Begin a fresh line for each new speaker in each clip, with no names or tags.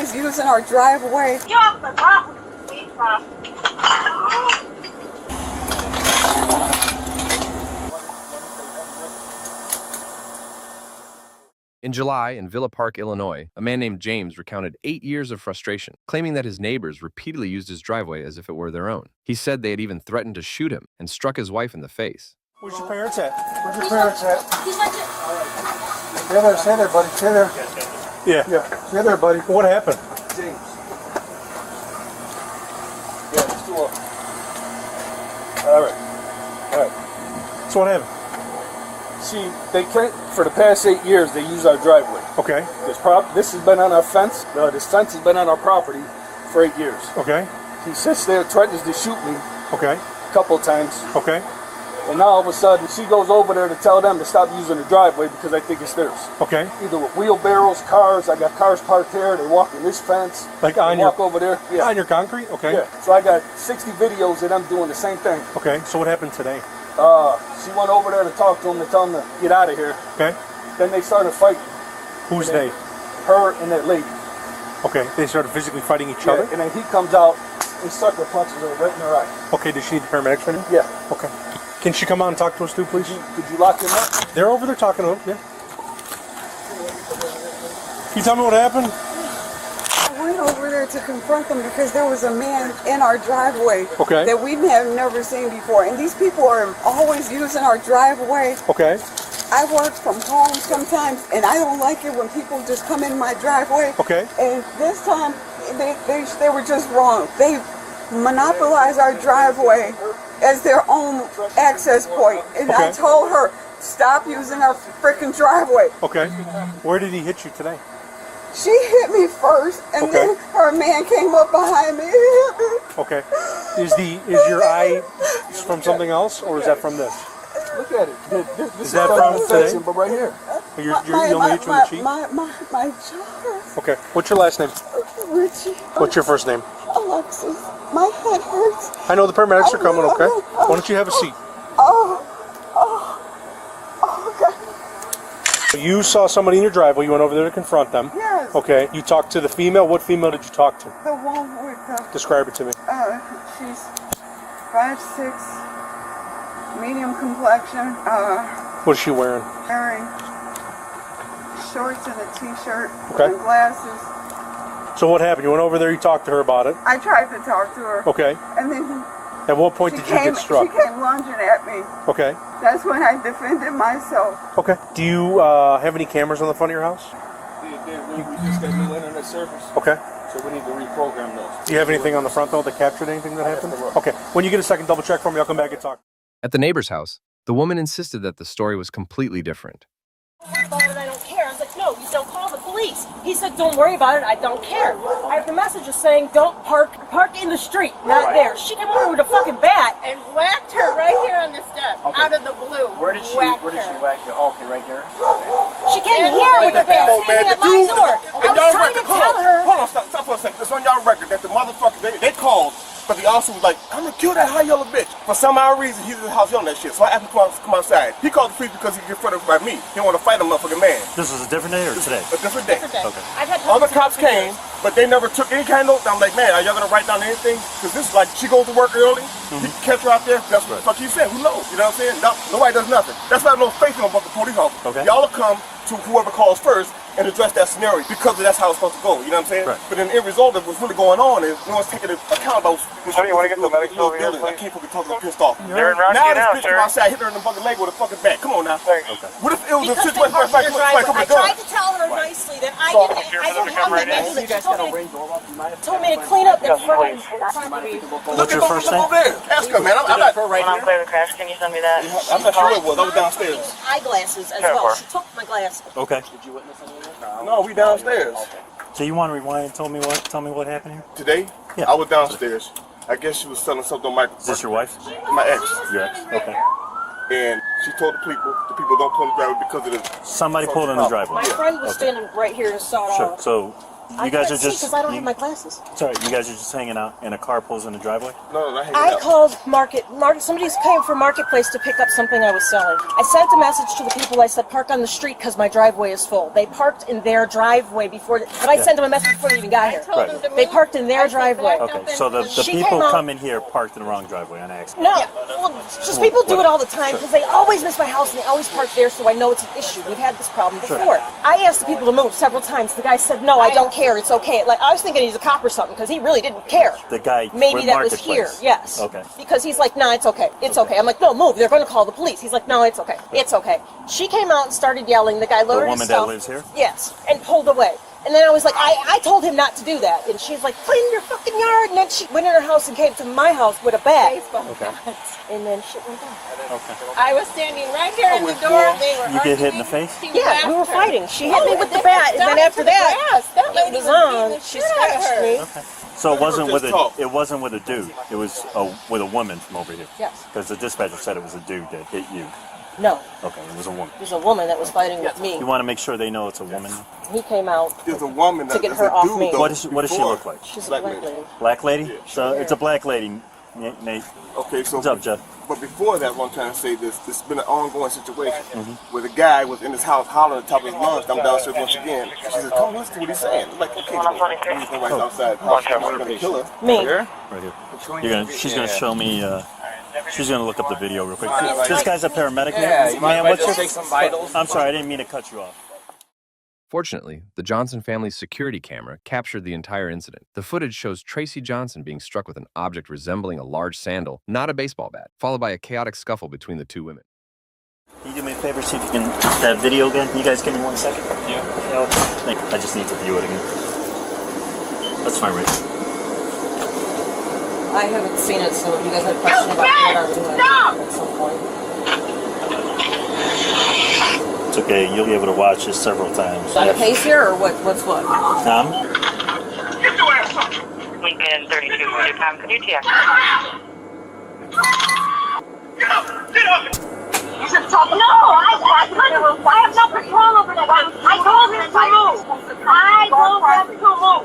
always using our driveway.
Get off the top.
In July, in Villa Park, Illinois, a man named James recounted 8 years of frustration, claiming that his neighbors repeatedly used his driveway as if it were their own. He said they had even threatened to shoot him and struck his wife in the face.
Where's your parents at?
Where's your parents at? Stay there, buddy. Stay there.
Yeah.
Stay there, buddy.
What happened?
James. Yeah, let's do it. All right.
So what happened?
See, they can't, for the past 8 years, they use our driveway.
Okay.
This has been on our fence. This fence has been on our property for 8 years.
Okay.
He sits there, threatens to shoot me
Okay.
a couple of times.
Okay.
And now all of a sudden, she goes over there to tell them to stop using the driveway because I think it's theirs.
Okay.
Either with wheelbarrows, cars. I got cars parked here. They walk in this fence.
Like
they
on
walk
your
over there. Yeah.
On your concrete? Okay.
Yeah. So I got 60 videos of them doing the same thing.
Okay. So what happened today?
She went over there to talk to him to tell him to get out of here.
Okay.
Then they started fighting.
Who's they?
Her and that lady.
Okay. They started physically fighting each
Yeah,
other?
and then he comes out and sucker punches her right in her eye.
Okay. Does she need the paramedics right now?
Yeah.
Okay. Can she come out and talk to us too, please?
Could you lock him up?
They're over there talking to him, yeah. Can you tell me what happened?
I went over there to confront them because there was a man in our driveway
Okay.
that we have never seen before. And these people are always using our driveway.
Okay.
I work from home sometimes, and I don't like it when people just come in my driveway.
Okay.
And this time, they were just wrong. They monopolize our driveway as their own access point. And I
Okay.
told her, stop using our freaking driveway.
Okay. Where did he hit you today?
She hit me first, and
Okay.
then her man came up behind me and hit me.
Okay. Is your eye from something else, or is that from this?
Look at it. This
Is that from today?
But right here.
You only hit you in the cheek?
My jaw.
Okay. What's your last name?
Richie.
What's your first name?
Alexis. My head hurts.
I know the paramedics are coming, okay? Why don't you have a seat?
Okay.
You saw somebody in your driveway, you went over there to confront them.
Yes.
Okay. You talked to the female. What female did you talk to?
The one with the,
Describe it to me.
she's 5'6", medium complexion,
What is she wearing?
wearing shorts and a t-shirt,
Okay.
and glasses.
So what happened? You went over there, you talked to her about it.
I tried to talk to her.
Okay.
And then
At what point
she
did you get struck?
She came lunging at me.
Okay.
That's when I defended myself.
Okay. Do you have any cameras on the front of your house?
We just got new internet service.
Okay.
So we need to reprogram those.
Do you have anything on the front, though, that captured anything that happened? Okay. When you get a second, double check for me. I'll come back and talk.
At the neighbor's house, the woman insisted that the story was completely different.
I don't care. I was like, no, you don't call the police. He said, don't worry about it. I don't care. I have the messages saying, don't park in the street, not there. She came over with a fucking bat and whacked her right here on the step, out of the blue.
Where did she whack you? Oh, okay, right here.
She came here with the bat standing at my door. I was trying to tell her.
Hold on, stop for a second. It's on y'all record that the motherfucker, they called, but the officer was like, I'm gonna kill that high yellow bitch. For some odd reason, he's in the house yelling that shit. So I asked him to come outside. He called the police because he get fronted by me. He didn't want to fight a motherfucking man.
This was a different day or today?
A different day.
Okay.
I've had
Other cops came, but they never took any kind of note. I'm like, man, are y'all gonna write down anything? Because this is like, she goes to work early, he can catch her out there, that's what the fuck he said. Who knows? You know what I'm saying? No, nobody does nothing. That's why I have no faith in about the police officer.
Okay.
Y'all will come to whoever calls first and address that scenario because that's how it's supposed to go. You know what I'm saying?
Right.
But then the end result of what's really going on is no one's taking account about
So you want to get the medics over here,
I can't fucking talk, I'm pissed off.
They're in round
Now
two
this
now,
bitch
sir.
come outside, hit her in the fucking leg with a fucking bat. Come on now.
Okay.
What if it was a
Because they
situation where
parked in
somebody
their
come with a
driveway. I
gun?
tried to tell her nicely that I
So-
didn't
Here
have
for them to come right in.
that. She told me to clean up that fucking property.
What's your first name?
Over there. Ask her, man. I'm not.
When I'm clearing the crash, can you send me that?
I'm not sure what it was. I was downstairs.
Eyeglasses as
Sure.
well. She took my glasses.
Okay.
No, we downstairs.
So you want to rewind and tell me what happened here?
Today,
Yeah.
I was downstairs. I guess she was selling something on my
Is this your wife?
my ex.
Your ex? Okay.
And she told the people don't pull in the driveway because of the
Somebody pulled in the driveway.
My friend was standing right here and saw it
Sure.
all.
So You guys are just.
because I don't have my glasses.
Sorry, you guys are just hanging out, and a car pulls in the driveway.
No, not hanging
I
out.
called Market. Somebody came from Marketplace to pick up something I was selling. I sent a message to the people. I said, park on the street because my driveway is full. They parked in their driveway before, but I sent them a message before they even got here.
Right.
They parked in their driveway.
Okay, so the
She
people
came out-
coming here parked in the wrong driveway on accident.
No, well, just people do it all the time because they always miss my house and they always park there, so I know it's an issue. We've had this problem before. I asked the people to move several times. The guy said, "No, I don't care. It's okay." Like I was thinking he's a cop or something because he really didn't care.
The guy
Maybe
with
that was here.
Marketplace.
Yes.
Okay.
Because he's like, "Nah, it's okay. It's okay." I'm like, "No, move. They're going to call the police." He's like, "No, it's okay. It's okay." She came out and started yelling. The guy lowered his
woman
stuff.
that lives here?
Yes, and pulled away. And then I was like, I told him not to do that. And she's like, clean your fucking yard. And then she went in her house and came to my house with a bag.
Okay.
And then shit went down.
Okay.
I was standing right there in the door. They were
You get hit in the
arguing.
face?
She
Yeah, we were
whacked her.
fighting. She hit me with the bat, and then after that,
that lady
it was
was beating
on.
the
She
shit out of
scratched
her.
me.
Okay. So it wasn't with
Just talk.
it wasn't with a dude. It was with a woman from over here.
Yes.
Because the dispatcher said it was a dude that hit you.
No,
Okay, it was a woman.
there's a woman that was fighting with me.
You want to make sure they know it's a woman.
He came out.
There's a woman
To
that
get
is
her
a
off
dude,
me.
though,
What does she
before.
look like?
She's a
Black
black
lady.
lady.
Black lady. So it's a black lady. Nate.
Okay, so
What's up, Jeff?
But before that, one time I say this has been an ongoing situation
Mm-hmm.
where the guy was in his house hollering at the top of his lungs. I'm downstairs once again. She said, "Come listen to what he's saying." I'm like, "Okay, nobody's outside. I'm gonna kill her."
Me.
Right here. She's gonna show me. She's gonna look up the video real quick. This guy's a paramedic. Man, what's your?
take some vitals?
I'm sorry, I didn't mean to cut you off.
Fortunately, the Johnson family's security camera captured the entire incident. The footage shows Tracy Johnson being struck with an object resembling a large sandal, not a baseball bat, followed by a chaotic scuffle between the two women.
Can you do me a favor, see if you can that video again? You guys give me 1 second?
Yeah.
Thank you. I just need to view it again. That's fine, Rick.
I haven't seen it, so if you guys have questions about what I'm doing at some point.
It's okay. You'll be able to watch this several times.
On the case here, or what's what?
Lincoln 32, for your time. Could you TX?
No, I have no control over that. I told him to move. I told him to move.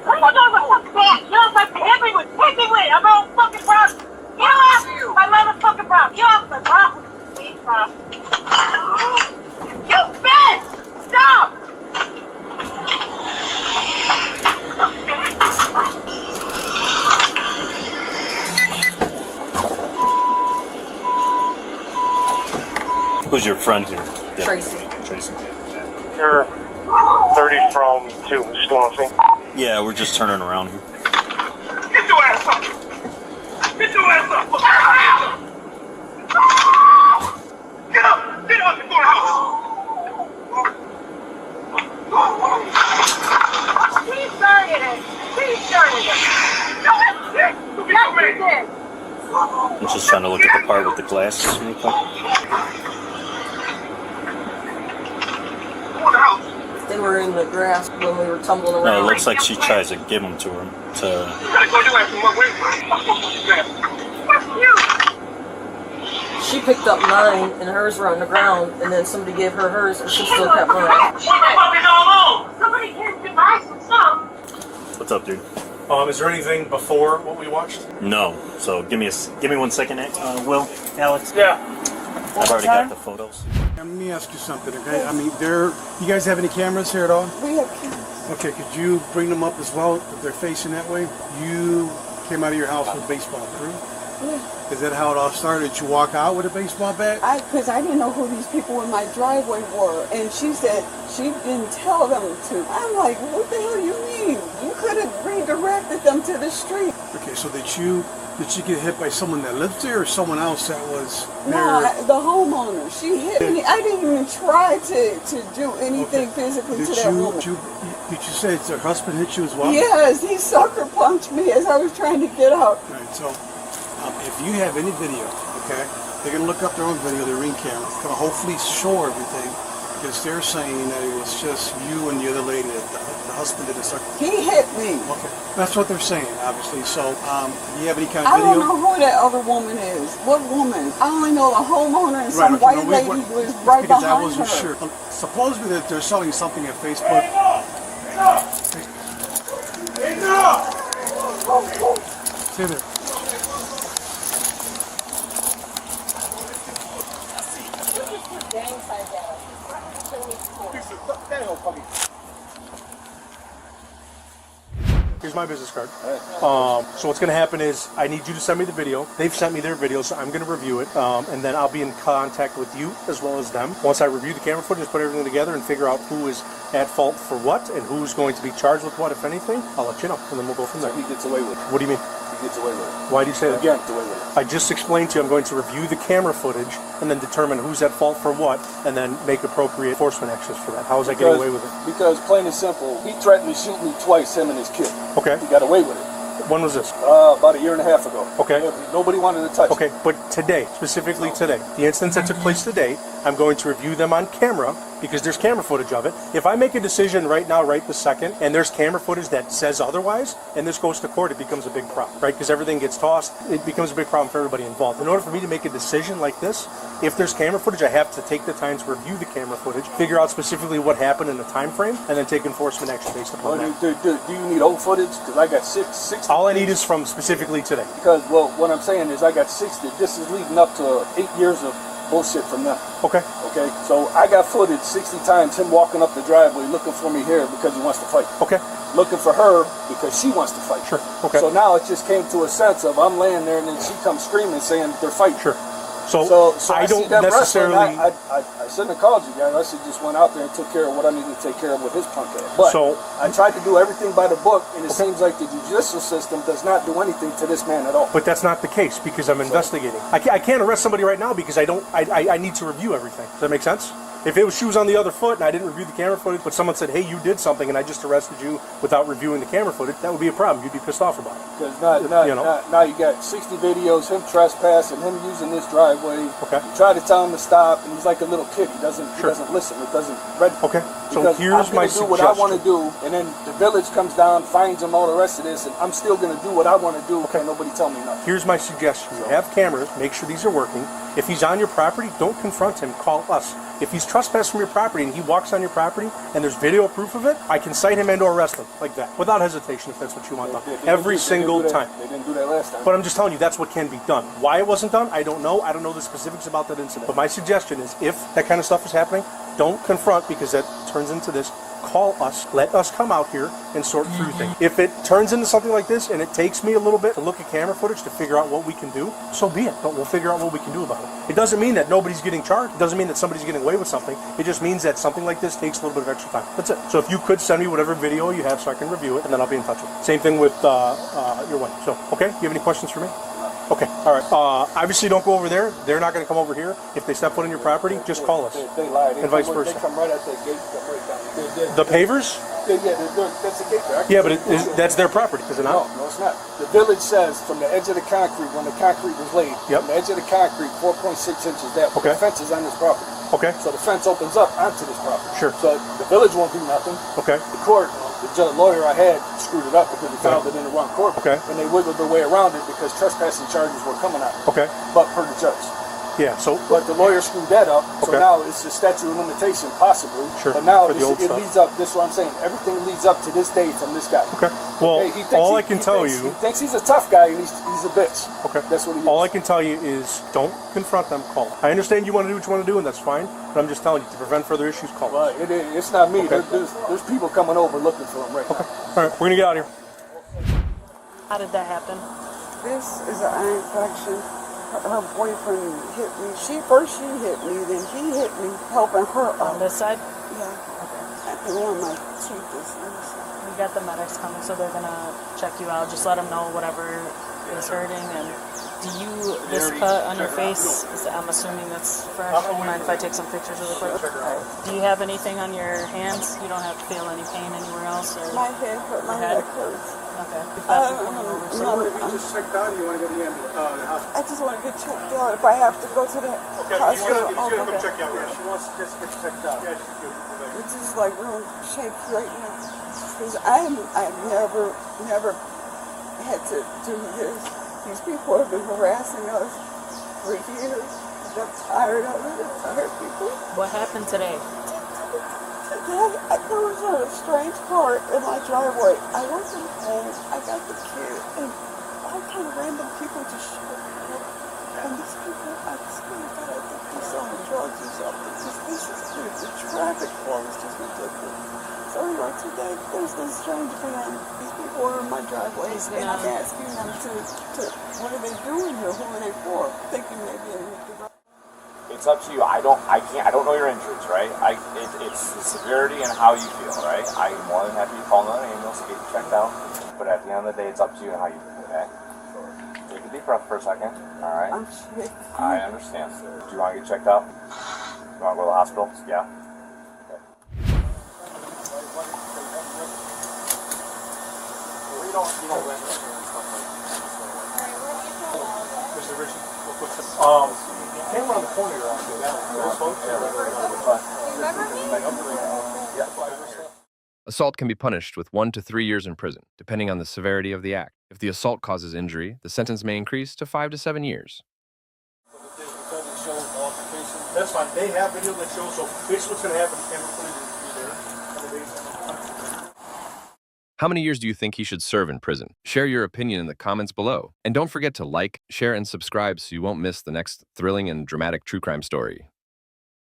What are you doing with fucking back? You know, if hit me with it. I'm all fucking problem. Get off my motherfucking problem. Get off my problem. You bitch! Stop!
Who's your friend here? Yeah.
Tracy.
Tracy.
You're 30 from 2. Just want to see.
Yeah, we're just turning around here.
Get your ass up! Get your ass up! Get up! Get up and go to the house!
He started it. No, yes, he did.
I'm just trying to look at the part with the glasses real quick.
They were in the grass when we were tumbling around.
No, it looks like she tries to give them to him.
She picked up mine, and hers were on the ground, and then somebody gave her hers, and she still kept running.
Somebody came to buy some stuff.
What's up, dude?
Is there anything before what we watched?
No. So give me 1 second, Will, Alex.
Yeah.
I've already got the photos.
Let me ask you something, okay? I mean, you guys have any cameras here at all?
We have cameras.
Okay, could you bring them up as well if they're facing that way? You came out of your house with a baseball, true?
Yeah.
Is that how it all started? Did you walk out with a baseball bat?
Because I didn't know who these people in my driveway were. And she said she didn't tell them to. I'm like, what the hell you mean? You could have redirected them to the street.
Okay, so did you get hit by someone that lived there or someone else that was there?
No, the homeowner. She hit me. I didn't even try to do anything physically to that woman.
Did you say her husband hit you as well?
Yes, he sucker punched me as I was trying to get out.
Right, so if you have any video, okay, they're going to look up their own video, their ring camera. It's going to hopefully show everything because they're saying that it was just you and the other lady, the husband did a sucker.
He hit me.
Okay, that's what they're saying, obviously. So, do you have any kind of
I
video?
don't know who that other woman is. What woman? I only know a homeowner and some white lady was right
because
behind
I wasn't
her.
sure. Supposedly that they're selling something at Facebook. Stay there. Here's my business card. So what's going to happen is I need you to send me the video. They've sent me their video, so I'm going to review it, and then I'll be in contact with you as well as them. Once I review the camera footage, put everything together, and figure out who is at fault for what and who's going to be charged with what, if anything, I'll let you know, and then we'll go from there.
He gets away with it.
What do you mean?
He gets away with it.
Why do you say that?
Again, gets away with it.
I just explained to you I'm going to review the camera footage and then determine who's at fault for what, and then make appropriate enforcement actions for that. How is I getting away with it?
Because plain and simple, he threatened to shoot me twice, him and his kid.
Okay.
He got away with it.
When was this?
About a year and a half ago.
Okay.
Nobody wanted to touch it.
Okay, but today, specifically today, the incidents that took place today, I'm going to review them on camera because there's camera footage of it. If I make a decision right now, right this second, and there's camera footage that says otherwise, and this goes to court, it becomes a big problem, right? Because everything gets tossed, it becomes a big problem for everybody involved. In order for me to make a decision like this, if there's camera footage, I have to take the time to review the camera footage, figure out specifically what happened in the time frame, and then take enforcement action based upon that.
Do you need old footage? Because I got 60.
All I need is from specifically today.
Because, well, what I'm saying is I got 60. This is leading up to 8 years of bullshit from them.
Okay.
Okay, so I got footage 60 times, him walking up the driveway looking for me here because he wants to fight.
Okay.
Looking for her because she wants to fight.
Sure. Okay.
So now it just came to a sense of I'm laying there and then she comes screaming saying they're fighting.
Sure. So I don't
see them
necessarily.
I shouldn't have called you guys. I should just went out there and took care of what I needed to take care of with his punk ass. But I tried to do everything by the book, and it seems like the judicial system does not do anything to this man at all.
But that's not the case because I'm investigating. I can't arrest somebody right now because I need to review everything. Does that make sense? If it was shoes on the other foot and I didn't review the camera footage, but someone said, hey, you did something and I just arrested you without reviewing the camera footage, that would be a problem. You'd be pissed off about it.
Because now you got 60 videos, him trespassing, him using this driveway. Okay. You try to tell him to stop, and he's like a little kid. He doesn't listen. It doesn't read.
Okay. So here's my suggestion.
I'm going to do what I want to do, and then the village comes down, finds him, all the rest of this, and I'm still going to do what I want to do. Okay. Nobody tell me nothing.
Here's my suggestion. You have cameras. Make sure these are working. If he's on your property, don't confront him. Call us. If he's trespassed from your property and he walks on your property and there's video proof of it, I can cite him and or arrest him like that without hesitation if that's what you want done. Every single time.
They didn't do that last time.
But I'm just telling you, that's what can be done. Why it wasn't done, I don't know. I don't know the specifics about that incident. But my suggestion is if that kind of stuff is happening, don't confront because that turns into this. Call us, let us come out here and sort through things. If it turns into something like this and it takes me a little bit to look at camera footage to figure out what we can do, so be it. But we'll figure out what we can do about it. It doesn't mean that nobody's getting charged. It doesn't mean that somebody's getting away with something. It just means that something like this takes a little bit of extra time. That's it. So if you could send me whatever video you have so I can review it, and then I'll be in touch with you. Same thing with your wife. So, okay, you have any questions for me? Okay, all right. Obviously, don't go over there. They're not going to come over here. If they step foot on your property, just call us.
They lie.
And vice versa.
They come right at that gate. Come right down.
The pavers?
That's the gate there.
Yeah, but that's their property, is it not?
No, it's not. The village says from the edge of the concrete, when the concrete was laid, from the edge of the concrete, 4.6 inches depth. The fence is on this property.
Okay.
So the fence opens up onto this property.
Sure.
So the village won't do nothing.
Okay.
The court, the lawyer I had screwed it up because he filed it in the wrong court.
Okay.
And they wiggled their way around it because trespassing charges were coming out.
Okay.
But per the judge.
Yeah, so...
But the lawyer screwed that up, so now it's a statute of limitation, possibly.
Sure.
But now
it
leads up, this is what I'm saying, everything leads up to this day from this guy.
Okay. Well, all I can tell you...
He thinks he's a tough guy and he's a bitch.
Okay.
That's what he is.
All I can tell you is don't confront them, call them. I understand you want to do what you want to do, and that's fine, but I'm just telling you, to prevent further issues, call them.
Well, it's not me. Okay. There's people coming over looking for him right now.
All right, we're going to get out of here.
How did that happen?
This is an eye infection. Her boyfriend hit me. First she hit me, then he hit me, helping her
on this side?
Yeah. Okay. And one of my teeth is loose.
We got the medics coming, so they're gonna check you out. Just let them know whatever is hurting. And this cut on your face, I'm assuming that's fresh. Do you mind if I take some pictures really quick? Do you have anything on your hands? You don't have to feel any pain anywhere else? Or
my head hurt, my neck hurts.
Okay.
Just checked out, or you want to go to the hospital?
I just want to get checked out if I have to go to the hospital.
He's going to come check you out. Yeah, she wants to just get checked out. Yeah, just good.
It's just like real shaky right now. Because I've never had to do this. These people have been harassing us for years. I'm tired of it. I'm tired of people.
What happened today?
There was a strange part in my driveway. I wasn't home. I got the kid, and all kind of random people just show up. And these people, I swear to God, I think they're selling drugs or something. The traffic form is just ridiculous. So anyway, today, there's this strange van. These people are in my driveways, and I'm asking them to what are they doing here? Who are they for? Thinking maybe they need to run.
It's up to you. I don't know your injuries, right? It's the severity and how you feel, right? I'm more than happy to call another ambulance to get you checked out. But at the end of the day, it's up to you and how you feel, okay? Take a deep breath for a second, all right?
I'm shaking.
I understand. Do you want to get checked out? You want to go to the hospital? Yeah? Okay. You don't rent right here and stuff like that.
Mr. Richie, real quick. Came around the corner here after that.
Assault can be punished with 1 to 3 years in prison, depending on the severity of the act. If the assault causes injury, the sentence may increase to 5 to 7 years.
That's fine. They have video that shows, so basically what's going to happen is camera footage will be there.
How many years do you think he should serve in prison? Share your opinion in the comments below. And don't forget to like, share, and subscribe so you won't miss the next thrilling and dramatic true crime story.